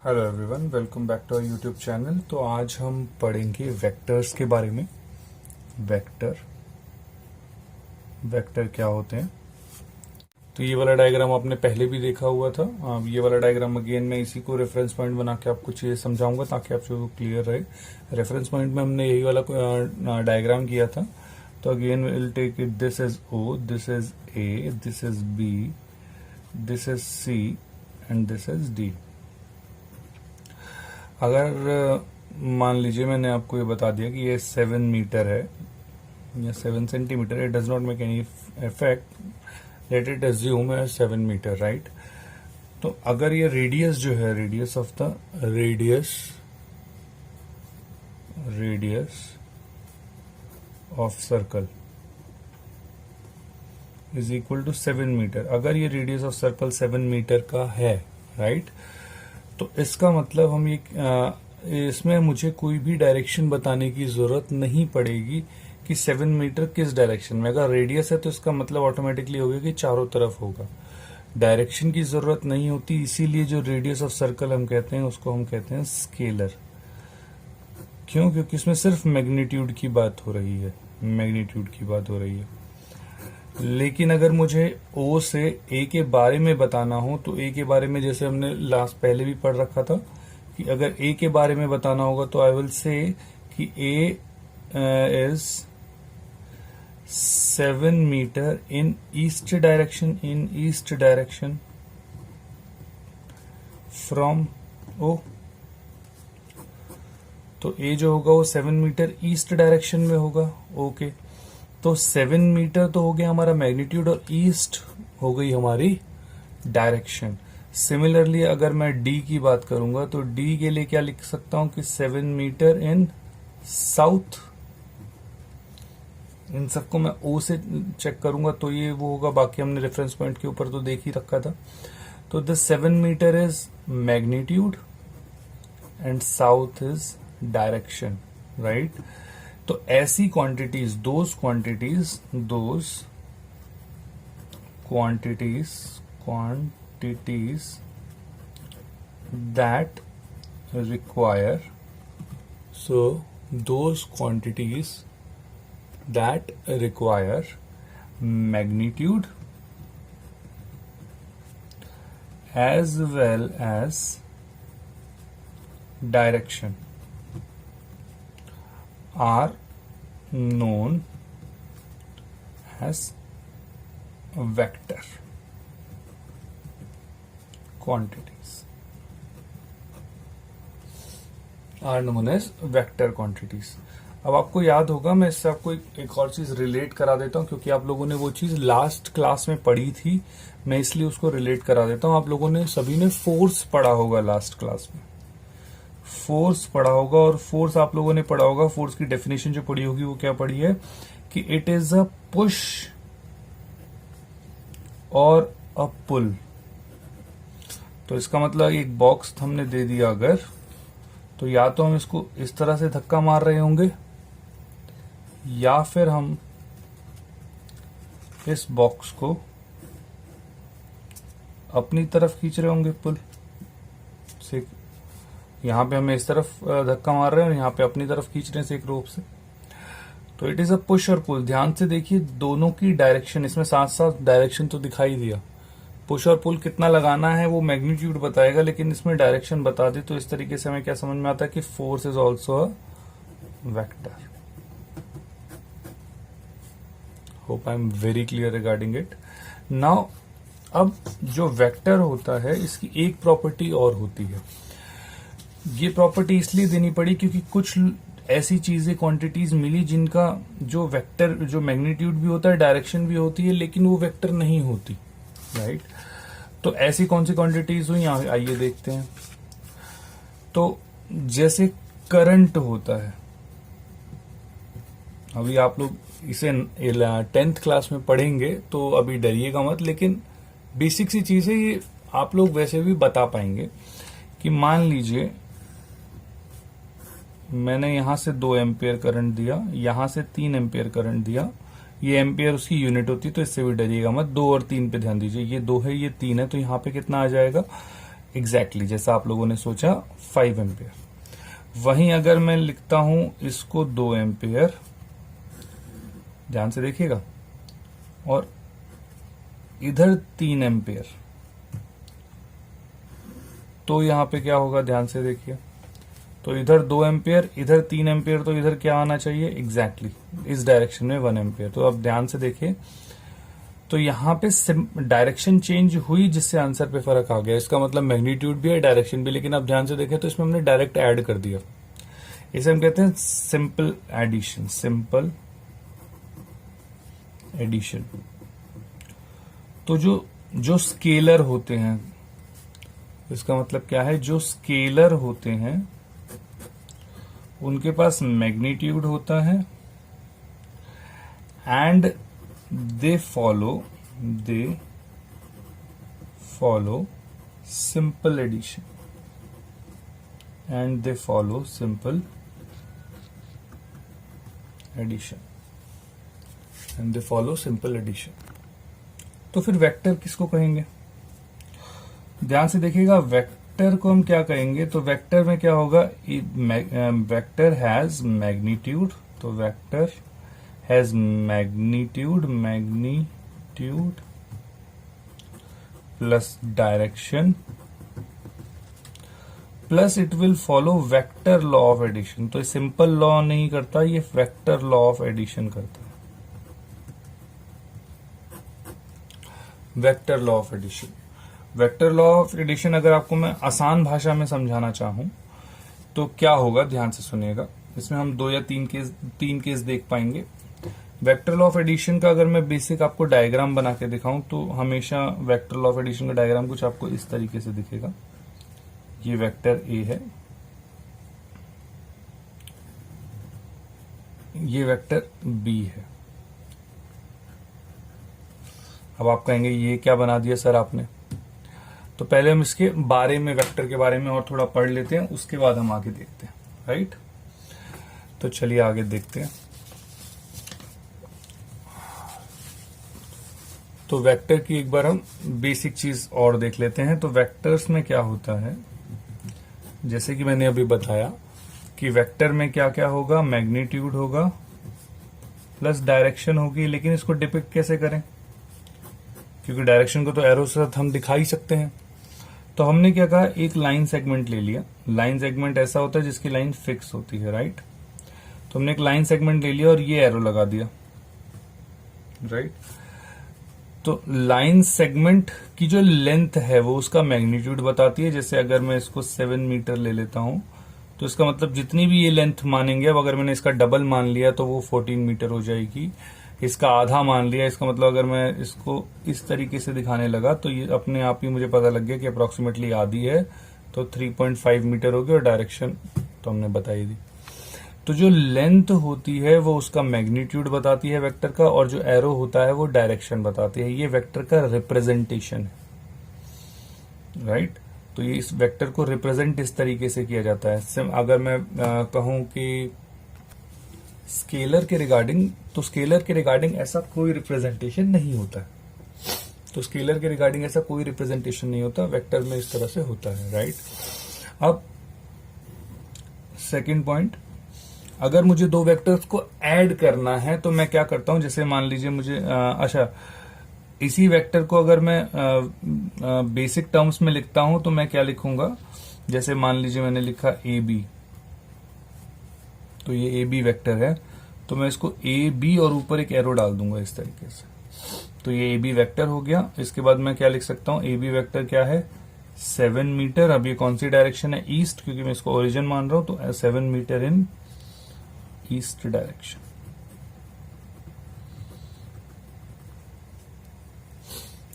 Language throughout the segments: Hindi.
Hello everyone, welcome back to our YouTube channel. तो आज हम पढ़ेंगे वेक्टर्स के बारे में। वेक्टर क्या होते हैं। तो ये वाला डायग्राम आपने पहले भी देखा हुआ था। ये वाला डायग्राम अगेन मैं इसी को रेफरेंस पॉइंट बना के आपको चीजें समझाऊंगा ताकि आपको क्लियर रहे। रेफरेंस पॉइंट में हमने यही वाला डायग्राम किया था। तो again will take it, this is O, this is A, this is B, this is C and this is D. अगर मान लीजिए मैंने आपको ये बता दिया कि ये 7 मीटर है या 7 centimetre, it does not make any effect, let it assume 7 metre, right. तो अगर ये रेडियस जो है, radius of the radius of circle is equal to 7 metre. अगर ये रेडियस ऑफ सर्कल 7 मीटर का है, राइट, तो इसका मतलब हम इसमें मुझे कोई भी डायरेक्शन बताने की जरूरत नहीं पड़ेगी कि 7 मीटर किस डायरेक्शन में। अगर रेडियस है तो इसका मतलब ऑटोमेटिकली होगा कि चारों तरफ होगा। डायरेक्शन की जरूरत नहीं होती, इसीलिए जो रेडियस ऑफ सर्कल हम कहते हैं उसको हम कहते हैं स्केलर। क्यों? क्योंकि इसमें सिर्फ मैग्नीट्यूड की बात हो रही है। लेकिन अगर मुझे O से A के बारे में बताना हो तो A के बारे में, जैसे हमने लास्ट पहले भी पढ़ रखा था कि अगर A के बारे में बताना होगा तो आई विल से कि A is 7 metre in east direction from O। तो A जो होगा वो 7 मीटर ईस्ट डायरेक्शन में होगा। ओके, तो 7 मीटर तो हो गया हमारा मैग्नीट्यूड और ईस्ट हो गई हमारी डायरेक्शन। सिमिलरली अगर मैं D की बात करूंगा तो D के लिए क्या लिख सकता हूं कि 7 मीटर इन साउथ। इन सबको मैं O से चेक करूंगा तो ये वो होगा, बाकी हमने रेफरेंस पॉइंट के ऊपर तो देख ही रखा था। तो the 7 metre is magnitude and south is direction, right. तो ऐसी quantities, those quantities that require, so those quantities that require magnitude as well as direction are known as vector quantities, are known as vector quantities। अब आपको याद होगा, मैं इससे आपको एक और चीज रिलेट करा देता हूं क्योंकि आप लोगों ने वो चीज लास्ट क्लास में पढ़ी थी, मैं इसलिए उसको रिलेट करा देता हूं। आप लोगों ने सभी ने फोर्स पढ़ा होगा, लास्ट क्लास में फोर्स पढ़ा होगा, और फोर्स आप लोगों ने पढ़ा होगा। फोर्स की डेफिनेशन जो पढ़ी होगी वो क्या पढ़ी है कि इट इज अ पुश और अ पुल। तो इसका मतलब एक बॉक्स हमने दे दिया अगर, तो या तो हम इसको इस तरह से धक्का मार रहे होंगे या फिर हम इस बॉक्स को अपनी तरफ खींच रहे होंगे पुल से। यहां पे हमें इस तरफ धक्का मार रहे हैं और यहां पे अपनी तरफ खींच रहे हैं एक रोप से। तो इट इज अ पुश और पुल। ध्यान से देखिए दोनों की डायरेक्शन, इसमें साथ साथ डायरेक्शन तो दिखाई दिया। पुश और पुल कितना लगाना है वो मैग्नीट्यूड बताएगा, लेकिन इसमें डायरेक्शन बता दे तो इस तरीके से हमें क्या समझ में आता है कि force is also a vector. Hope I am very clear regarding it. Now अब जो वेक्टर होता है इसकी एक प्रॉपर्टी और होती है। ये प्रॉपर्टी इसलिए देनी पड़ी क्योंकि कुछ ऐसी चीजें, क्वांटिटीज मिली जिनका जो वेक्टर, जो मैग्नीट्यूड भी होता है, डायरेक्शन भी होती है, लेकिन वो वेक्टर नहीं होती, राइट। तो ऐसी कौन सी क्वांटिटीज हुई, आइए देखते हैं। तो जैसे करंट होता है, अभी आप लोग इसे 10th क्लास में पढ़ेंगे तो अभी डरिएगा मत, लेकिन बेसिक सी चीज है ये, आप लोग वैसे भी बता पाएंगे। कि मान लीजिए मैंने यहां से 2 एम्पियर करंट दिया, यहां से 3 एम्पियर करंट दिया। ये एम्पियर उसकी यूनिट होती है, तो इससे भी डरिएगा मत। 2 और 3 पे ध्यान दीजिए, ये 2 है, ये 3 है, तो यहाँ पे कितना आ जाएगा, एग्जैक्टली जैसा आप लोगों ने सोचा 5 एम्पियर। वहीं अगर मैं लिखता हूं इसको 2 एम्पियर, ध्यान से देखिएगा, और इधर 3 एम्पियर, तो यहां पे क्या होगा, ध्यान से देखिए। तो इधर 2 एम्पियर, इधर 3 एम्पियर, तो इधर क्या आना चाहिए, एग्जैक्टली इस डायरेक्शन में 1 एम्पियर। तो अब ध्यान से देखिए, तो यहां पे डायरेक्शन चेंज हुई जिससे आंसर पे फर्क आ गया। इसका मतलब मैग्नीट्यूड भी है, डायरेक्शन भी। लेकिन अब ध्यान से देखें तो इसमें हमने डायरेक्ट ऐड कर दिया। इसे हम कहते हैं सिंपल एडिशन, सिंपल एडिशन। तो जो स्केलर होते हैं, इसका मतलब क्या है, जो स्केलर होते हैं उनके पास मैग्नीट्यूड होता है and they follow simple addition, and they follow simple addition, and they follow simple addition. तो फिर वेक्टर किसको कहेंगे, ध्यान से देखिएगा। वेक्टर को हम क्या कहेंगे, तो वेक्टर में क्या होगा, वेक्टर हैज मैग्नीट्यूड, तो vector has magnitude plus direction plus it will follow vector law of addition. तो सिंपल लॉ नहीं करता, ये वेक्टर लॉ ऑफ एडिशन करता है, vector law of addition. Vector law of addition अगर आपको मैं आसान भाषा में समझाना चाहूं तो क्या होगा, ध्यान से सुनिएगा। इसमें हम 2 या 3 केस देख पाएंगे। वेक्टर लॉ ऑफ एडिशन का अगर मैं बेसिक आपको डायग्राम बना के दिखाऊं तो हमेशा वेक्टर लॉ ऑफ एडिशन का डायग्राम कुछ आपको इस तरीके से दिखेगा। ये वेक्टर ए है, ये वेक्टर बी है। अब आप कहेंगे ये क्या बना दिया सर आपने, तो पहले हम इसके बारे में, वेक्टर के बारे में और थोड़ा पढ़ लेते हैं, उसके बाद हम आगे देखते हैं, राइट। तो चलिए आगे देखते हैं। तो वेक्टर की एक बार हम बेसिक चीज और देख लेते हैं। तो वेक्टर्स में क्या होता है, जैसे कि मैंने अभी बताया कि वेक्टर में क्या क्या होगा, मैग्नीट्यूड होगा प्लस डायरेक्शन होगी। लेकिन इसको डिपिक्ट कैसे करें, क्योंकि डायरेक्शन को तो एरो से हम दिखा ही सकते हैं। तो हमने क्या कहा, एक लाइन सेगमेंट ले लिया। लाइन सेगमेंट ऐसा होता है जिसकी लाइन फिक्स होती है, राइट। तो हमने एक लाइन सेगमेंट ले लिया और ये एरो लगा दिया, राइट। तो लाइन सेगमेंट की जो लेंथ है वो उसका मैग्नीट्यूड बताती है। जैसे अगर मैं इसको 7 मीटर ले लेता हूं तो इसका मतलब जितनी भी ये लेंथ मानेंगे, अब अगर मैंने इसका डबल मान लिया तो वो 14 मीटर हो जाएगी। इसका आधा मान लिया, इसका मतलब अगर मैं इसको इस तरीके से दिखाने लगा तो ये अपने आप ही मुझे पता लग गया कि अप्रोक्सीमेटली आधी है, तो 3.5 मीटर होगी। और डायरेक्शन तो हमने बताई दी। तो जो लेंथ होती है वो उसका मैग्नीट्यूड बताती है वेक्टर का, और जो एरो होता है वो डायरेक्शन बताती है। ये वेक्टर का रिप्रेजेंटेशन है, राइट। तो ये इस वेक्टर को रिप्रेजेंट इस तरीके से किया जाता है। अगर मैं कहूं कि स्केलर के रिगार्डिंग, तो स्केलर के रिगार्डिंग ऐसा कोई रिप्रेजेंटेशन नहीं होता है। तो स्केलर के रिगार्डिंग ऐसा कोई रिप्रेजेंटेशन नहीं होता, वेक्टर में इस तरह से होता है, राइट। अब सेकंड पॉइंट, अगर मुझे 2 वेक्टर्स को ऐड करना है तो मैं क्या करता हूं, जैसे मान लीजिए मुझे इसी वेक्टर को अगर मैं बेसिक टर्म्स में लिखता हूं तो मैं क्या लिखूंगा, जैसे मान लीजिए मैंने लिखा ए बी, तो ये ए बी वेक्टर है, तो मैं इसको ए बी और ऊपर एक एरो डाल दूंगा इस तरीके से। तो ये ए बी वेक्टर हो गया। इसके बाद मैं क्या लिख सकता हूं, ए बी वेक्टर क्या है, 7 मीटर। अब ये कौन सी डायरेक्शन है, ईस्ट, क्योंकि मैं इसको ओरिजिन मान रहा हूं। तो 7 मीटर इन ईस्ट डायरेक्शन।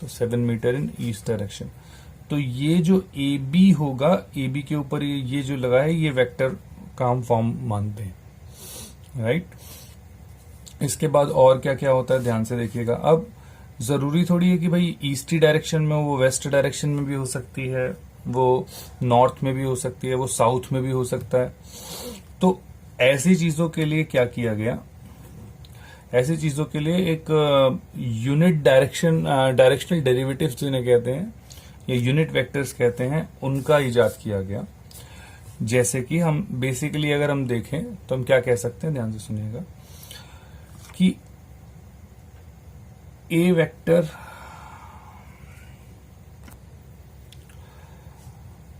तो 7 मीटर इन ईस्ट डायरेक्शन। तो ये जो ए बी होगा, ए बी के ऊपर ये जो लगा है, ये वेक्टर का हम फॉर्म मानते हैं, राइट। इसके बाद और क्या क्या होता है, ध्यान से देखिएगा। अब जरूरी थोड़ी है कि भाई ईस्टी डायरेक्शन में, वो वेस्ट डायरेक्शन में भी हो सकती है, वो नॉर्थ में भी हो सकती है, वो साउथ में भी हो सकता है। तो ऐसी चीजों के लिए क्या किया गया, ऐसी चीजों के लिए एक यूनिट डायरेक्शनल डेरिवेटिव्स जिन्हें कहते हैं, या यूनिट वेक्टर्स कहते हैं, उनका इजाद किया गया। जैसे कि हम बेसिकली अगर हम देखें तो हम क्या कह सकते हैं, ध्यान से सुनिएगा, कि ए वेक्टर,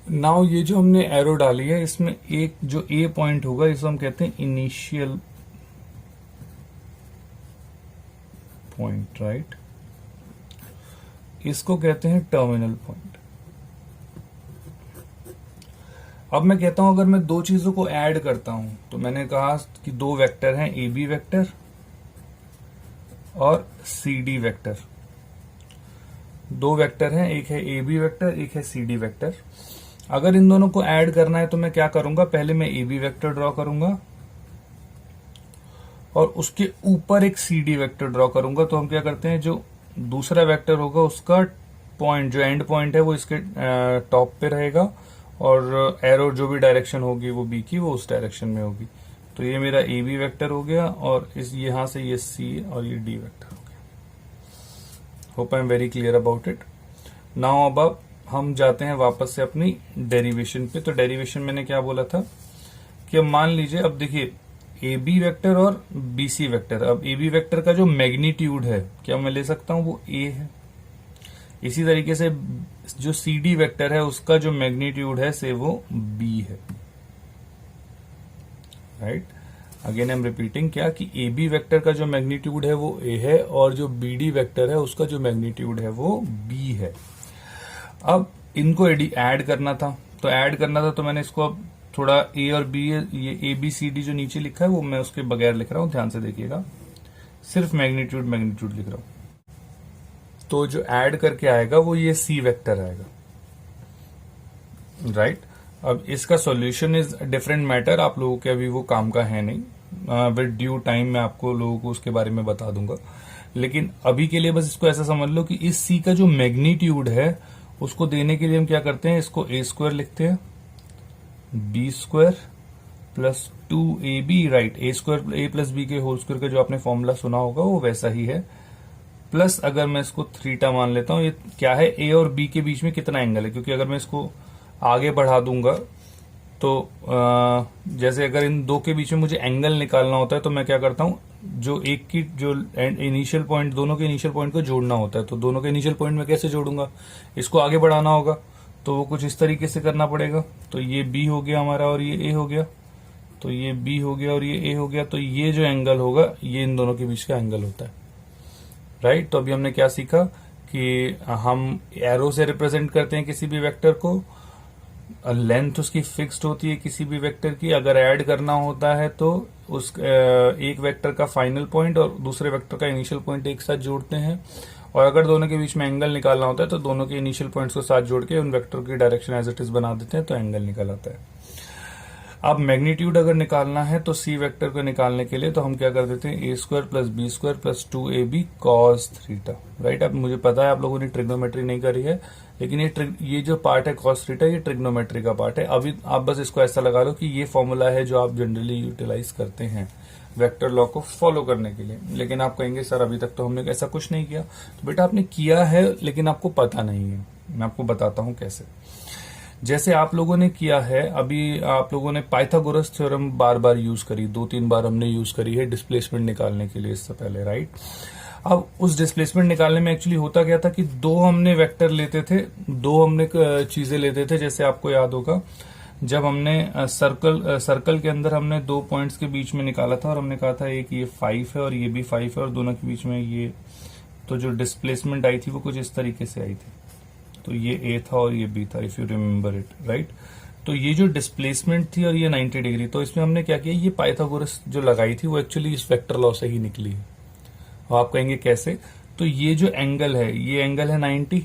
नाउ ये जो हमने एरो डाली है इसमें एक जो ए पॉइंट होगा इसको हम कहते हैं इनिशियल पॉइंट, राइट। इसको कहते हैं टर्मिनल पॉइंट। अब मैं कहता हूं अगर मैं दो चीजों को ऐड करता हूं, तो मैंने कहा कि दो वेक्टर हैं, ए बी वेक्टर और सी डी वेक्टर। दो वेक्टर हैं, एक है ए बी वेक्टर, एक है सी डी वेक्टर। अगर इन दोनों को ऐड करना है तो मैं क्या करूंगा, पहले मैं ए बी वेक्टर ड्रॉ करूंगा और उसके ऊपर एक सी डी वेक्टर ड्रॉ करूंगा। तो हम क्या करते हैं, जो दूसरा वेक्टर होगा उसका पॉइंट, जो एंड पॉइंट है वो इसके टॉप पे रहेगा और एरो जो भी डायरेक्शन होगी वो बी की, वो उस डायरेक्शन में होगी। तो ये मेरा ए बी वेक्टर हो गया और इस यहां से ये सी और ये डी वेक्टर हो गया। Hope I am very clear about it. Now अब हम जाते हैं वापस से अपनी डेरिवेशन पे। तो डेरिवेशन मैंने क्या बोला था कि अब मान लीजिए, अब देखिए ए बी वेक्टर और बी सी वेक्टर, अब ए बी वेक्टर का जो मैग्नीट्यूड है क्या मैं ले सकता हूं, वो ए है। इसी तरीके से जो सी डी वेक्टर है उसका जो मैग्नीट्यूड है से वो बी है, right. Again I am repeating क्या, कि ए बी वेक्टर का जो मैग्नीट्यूड है वो ए है और जो बी डी वेक्टर है उसका जो मैग्नीट्यूड है वो बी है। अब इनको ऐड करना था, तो मैंने इसको अब थोड़ा ए और बी, ये ए बी सी डी जो नीचे लिखा है वो मैं उसके बगैर लिख रहा हूं, ध्यान से देखिएगा, सिर्फ मैग्नीट्यूड लिख रहा हूं। तो जो ऐड करके आएगा वो ये सी वेक्टर आएगा, राइट। अब इसका सॉल्यूशन इज डिफरेंट मैटर, आप लोगों के अभी वो काम का है नहीं, विद ड्यू टाइम मैं आपको लोगों को उसके बारे में बता दूंगा। लेकिन अभी के लिए बस इसको ऐसा समझ लो कि इस सी का जो मैग्नीट्यूड है उसको देने के लिए हम क्या करते हैं, इसको ए स्क्वायर लिखते हैं, B square plus 2ab, right. A square A plus B के होल स्क्वायर का जो आपने फॉर्मूला सुना होगा वो वैसा ही है, प्लस अगर मैं इसको थीटा मान लेता हूं, ये क्या है, ए और बी के बीच में कितना एंगल है, क्योंकि अगर मैं इसको आगे बढ़ा दूंगा तो जैसे अगर इन दो के बीच में मुझे एंगल निकालना होता है तो मैं क्या करता हूं, जो एक की जो इनिशियल पॉइंट, दोनों के इनिशियल पॉइंट को जोड़ना होता है, तो दोनों के इनिशियल पॉइंट में कैसे जोड़ूंगा, इसको आगे बढ़ाना होगा तो वो कुछ इस तरीके से करना पड़ेगा। तो ये बी हो गया हमारा और ये ए हो गया, तो ये बी हो गया और ये ए हो गया, तो ये जो एंगल होगा ये इन दोनों के बीच का एंगल होता है, राइट। तो अभी हमने क्या सीखा कि हम एरो से रिप्रेजेंट करते हैं किसी भी वेक्टर को, लेंथ उसकी फिक्स्ड होती है किसी भी वेक्टर की। अगर ऐड करना होता है तो उस एक वेक्टर का फाइनल पॉइंट और दूसरे वेक्टर का इनिशियल पॉइंट एक साथ जोड़ते हैं, और अगर दोनों के बीच में एंगल निकालना होता है तो दोनों के इनिशियल पॉइंट्स को साथ जोड़ के उन वेक्टर की डायरेक्शन एज इट इज बना देते हैं, तो एंगल निकल आता है। अब मैग्नीट्यूड अगर निकालना है तो सी वेक्टर को निकालने के लिए तो हम क्या कर देते हैं, A square plus B square plus 2ab cos theta, right. अब मुझे पता है आप लोगों ने ट्रिग्नोमेट्री नहीं करी है, लेकिन ये जो पार्ट है कॉस थीटा, ये ट्रिग्नोमेट्री का पार्ट है। अभी आप बस इसको ऐसा लगा लो कि ये फॉर्मूला है जो आप जनरली यूटिलाइज करते हैं वेक्टर लॉ को फॉलो करने के लिए। लेकिन आप कहेंगे सर अभी तक तो हमने ऐसा कुछ नहीं किया, तो बेटा आपने किया है लेकिन आपको पता नहीं है। मैं आपको बताता हूं कैसे। जैसे आप लोगों ने किया है, अभी आप लोगों ने पाइथागोरस थ्योरम बार बार यूज करी, 2-3 बार हमने यूज करी है डिस्प्लेसमेंट निकालने के लिए इससे पहले, राइट। अब उस डिस्प्लेसमेंट निकालने में एक्चुअली होता क्या था कि दो हमने वेक्टर लेते थे, दो हमने चीजें लेते थे। जैसे आपको याद होगा जब हमने सर्कल के अंदर हमने दो पॉइंट्स के बीच में निकाला था और हमने कहा था एक ये 5 है और ये भी 5 है और दोनों के बीच में ये, तो जो डिस्प्लेसमेंट आई थी वो कुछ इस तरीके से आई थी। तो ये ए था और ये बी था, if you remember it, right. तो ये जो डिस्प्लेसमेंट थी और ये 90 डिग्री, तो इसमें हमने क्या किया, ये पाइथागोरस जो लगाई थी वो एक्चुअली इस वेक्टर लॉ से ही निकली है। और आप कहेंगे कैसे, तो ये जो एंगल है, ये एंगल है 90,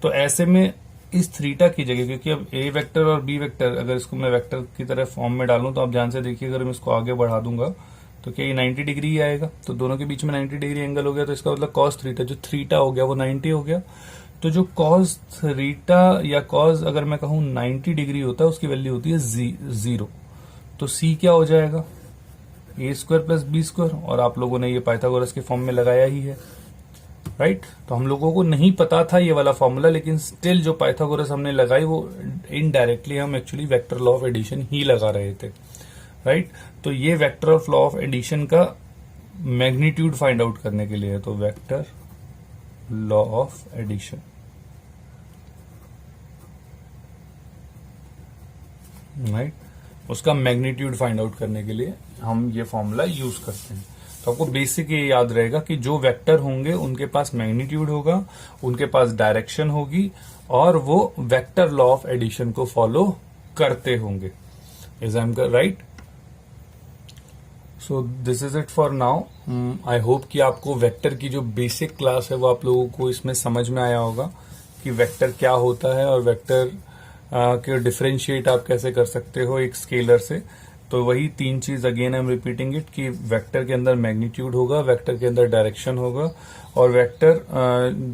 तो ऐसे में इस थीटा की जगह, क्योंकि अब ए वेक्टर और बी वेक्टर अगर इसको मैं वेक्टर की तरह फॉर्म में डालूं तो आप ध्यान से देखिए, अगर मैं इसको आगे बढ़ा दूंगा तो क्या ये 90 डिग्री ही आएगा। तो दोनों के बीच में 90 डिग्री एंगल हो गया, तो इसका मतलब कॉस थीटा, जो थीटा हो गया वो 90 हो गया। तो जो कॉस थीटा या कॉस अगर मैं कहूं 90 डिग्री होता है, उसकी वैल्यू होती है 0। तो सी क्या हो जाएगा, ए स्क्वायर प्लस बी स्क्वायर, और आप लोगों ने ये पाइथागोरस के फॉर्म में लगाया ही है, राइट। तो हम लोगों को नहीं पता था ये वाला फॉर्मूला, लेकिन स्टिल जो पाइथागोरस हमने लगाई वो इनडायरेक्टली हम actually vector law of addition ही लगा रहे थे, राइट। तो ये vector of law of addition का मैग्नीट्यूड फाइंड आउट करने के लिए है। तो vector law of addition, right, उसका मैग्नीट्यूड फाइंड आउट करने के लिए हम ये फॉर्मूला यूज करते हैं। तो आपको बेसिक ये याद रहेगा कि जो वेक्टर होंगे उनके पास मैग्नीट्यूड होगा, उनके पास डायरेक्शन होगी, और वो वेक्टर लॉ ऑफ एडिशन को फॉलो करते होंगे। Is I am right? So this is it for now. I hope कि आपको वेक्टर की जो बेसिक क्लास है वो आप लोगों को इसमें समझ में आया होगा कि वेक्टर क्या होता है और वेक्टर के डिफरेंशिएट आप कैसे कर सकते हो एक स्केलर से। तो वही तीन चीज again I am repeating it कि वेक्टर के अंदर मैग्नीट्यूड होगा, वेक्टर के अंदर डायरेक्शन होगा, और वेक्टर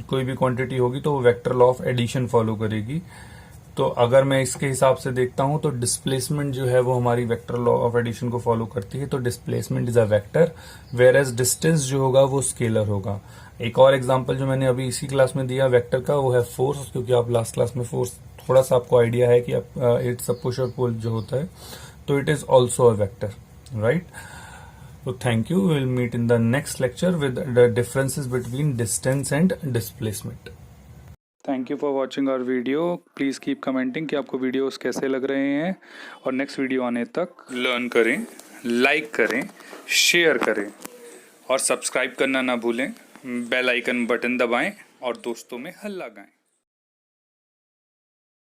कोई भी क्वांटिटी होगी तो वो vector law of addition follow करेगी। तो अगर मैं इसके हिसाब से देखता हूं तो डिस्प्लेसमेंट जो है वो हमारी वेक्टर लॉ ऑफ एडिशन को फॉलो करती है। तो displacement is a vector, whereas distance जो होगा वो स्केलर होगा। एक और एग्जांपल जो मैंने अभी इसी क्लास में दिया वेक्टर का वो है फोर्स, क्योंकि आप लास्ट क्लास में फोर्स थोड़ा सा आपको आइडिया है कि इट्स अ पुश और पुल जो होता है, तो it is also a vector, right. So thank you. We'll meet in the next lecture with the differences between distance and displacement. Thank you for watching our video. Please keep commenting कि आपको वीडियोस कैसे लग रहे हैं, और नेक्स्ट वीडियो आने तक लर्न करें, लाइक करें, शेयर करें और सब्सक्राइब करना ना भूलें। बेल आइकन बटन दबाएं और दोस्तों में हल्ला गाएं।